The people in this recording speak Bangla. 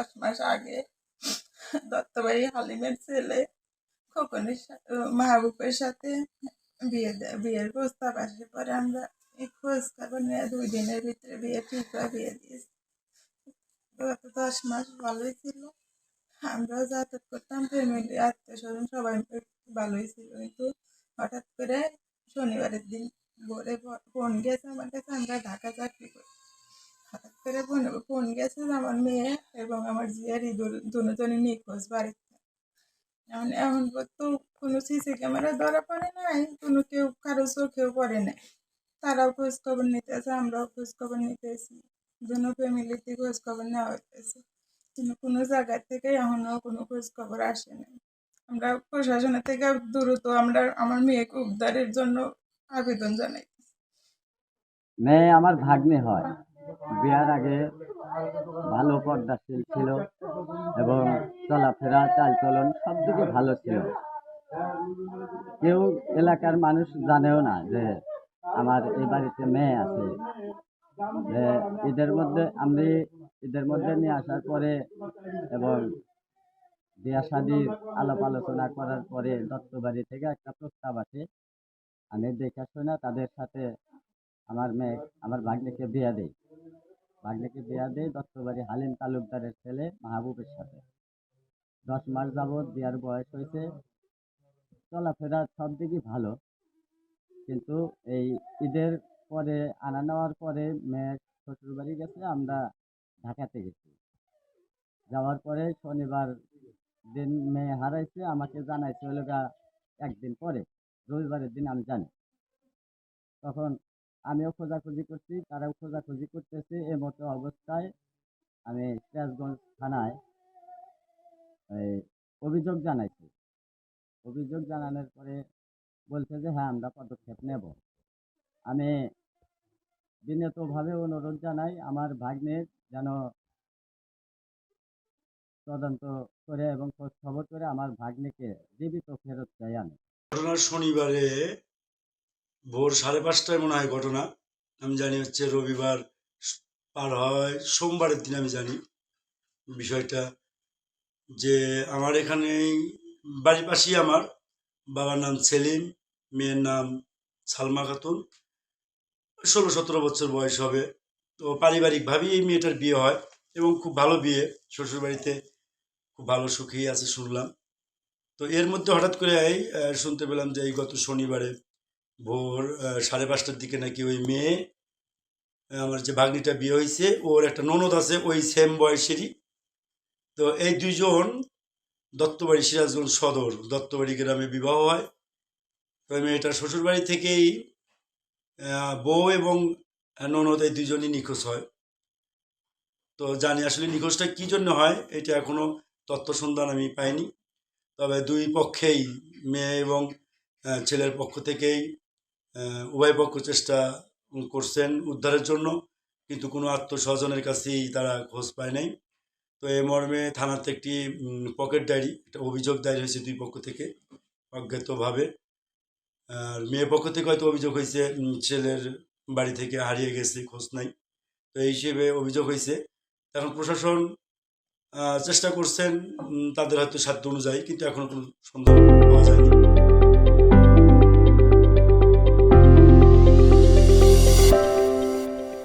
10 মাস আগে দত্তবাড়ি হালিমের ছেলে খোকনের সাথে মাহবুবের সাথে বিয়ের প্রস্তাব আসে। পরে আমরা এই খোঁজ খবর নিয়ে 2 দিনের ভিতরে বিয়ে ঠিক হয়, বিয়ে দিয়েছি। গত 10 মাস ভালোই ছিল, আমরাও যাতায়াত করতাম, ফ্যামিলি আত্মীয় স্বজন সবাই ভালোই ছিল। কিন্তু হঠাৎ করে শনিবারের দিন ভোরে ফোন গেছে আমার কাছে, আমরা ঢাকা চাকরি করি। হঠাৎ করে ফোন গেছে যে আমার মেয়ে এবং আমার জিয়ার ঈদুল দুজনই নিখোঁজ বাড়িতে। এখন তো কোনো সিসি ক্যামেরা ধরা পড়ে নাই, কোনো কেউ কারো চোখেও পড়ে নাই। তারাও খোঁজ খবর নিতেছে, আমরাও খোঁজ খবর নিতেছি, দুনো ফ্যামিলিতে খোঁজ খবর নেওয়া হইতেছে, কিন্তু কোনো জায়গা থেকে এখনো কোনো খোঁজ খবর আসে নাই। আমরা প্রশাসনের থেকে দ্রুত আমার মেয়েকে উদ্ধারের জন্য আবেদন জানাই। মেয়ে আমার ভাগ্নে হয়। বিয়ার আগে ভালো পর্দাশীল ছিল এবং চলাফেরা চালচলন সব দিকে ভালো ছিল। কেউ এলাকার মানুষ জানেও না যে আমার এই বাড়িতে মেয়ে আছে। ঈদের মধ্যে নিয়ে আসার পরে এবং বিয়া শাদির আলাপ আলোচনা করার পরে দত্তবাড়ি থেকে একটা প্রস্তাব আসে। আমি দেখা শোনা তাদের সাথে আমার ভাগ্নেকে বিয়া দেই। দত্তবাড়ি হালিম তালুকদারের ছেলে মাহবুবের সাথে। 10 মাস যাবৎ বিয়ার বয়স হয়েছে, চলাফেরা সব দিকই ভালো। কিন্তু এই ঈদের পরে আনা নেওয়ার পরে মেয়ে শ্বশুর বাড়ি গেছে, আমরা ঢাকাতে গেছি। যাওয়ার পরে শনিবার দিন মেয়ে হারাইছে, আমাকে জানাইছে হলো একদিন পরে, রবিবারের দিন আমি জানি। তখন আমিও খোঁজাখুঁজি করছি, তারাও খোঁজাখুঁজি করতেছে। এ মতো অবস্থায় আমি সিরাজগঞ্জ থানায় অভিযোগ জানাইছি। অভিযোগ জানানোর পরে বলছে যে হ্যাঁ, আমরা পদক্ষেপ নেব। আমি বিনীতভাবে অনুরোধ জানাই আমার ভাগ্নের যেন তদন্ত করে এবং খোঁজ খবর করে আমার ভাগ্নেকে জীবিত ফেরত চাই। আমি ঘটনা শনিবারে ভোর 5:30টায় মনে হয় ঘটনা, আমি জানি হচ্ছে রবিবার পার হয় সোমবারের দিন আমি জানি বিষয়টা, যে আমার এখানেই বাড়ির পাশেই আমার বাবার নাম সেলিম, মেয়ের নাম সালমা খাতুন, 16-17 বছর বয়স হবে। তো পারিবারিকভাবেই এই মেয়েটার বিয়ে হয় এবং খুব ভালো বিয়ে, শ্বশুরবাড়িতে খুব ভালো সুখী আছে শুনলাম। তো এর মধ্যে হঠাৎ করে শুনতে পেলাম যে এই গত শনিবারে ভোর 5:30টার দিকে নাকি ওই মেয়ে, আমার যে ভাগ্নিটা বিয়ে হয়েছে, ওর একটা ননদ আছে ওই সেম বয়সেরই। তো এই দুইজন দত্তবাড়ি সিরাজগঞ্জ সদর দত্তবাড়ি গ্রামে বিবাহ হয়। তো মেয়েটার শ্বশুরবাড়ি থেকেই বউ এবং ননদ এই দুজনই নিখোঁজ হয়। তো জানি আসলে নিখোঁজটা কী জন্য হয় এটা এখনও তথ্য সন্ধান আমি পাইনি। তবে দুই পক্ষেই, মেয়ে এবং ছেলের পক্ষ থেকেই উভয় পক্ষ চেষ্টা করছেন উদ্ধারের জন্য, কিন্তু কোনো আত্মস্বজনের কাছেই তারা খোঁজ পায় নাই। তো এই মর্মে থানাতে একটি পকেট ডায়েরি, একটা অভিযোগ দায়ের হয়েছে দুই পক্ষ থেকে অজ্ঞাতভাবে। আর মেয়ের পক্ষ থেকে হয়তো অভিযোগ হয়েছে ছেলের বাড়ি থেকে হারিয়ে গেছে, খোঁজ নাই। তো এই হিসেবে অভিযোগ হয়েছে। এখন প্রশাসন চেষ্টা করছেন তাদের হয়তো সাধ্য অনুযায়ী, কিন্তু এখনও কোনো সন্ধান পাওয়া যায়নি।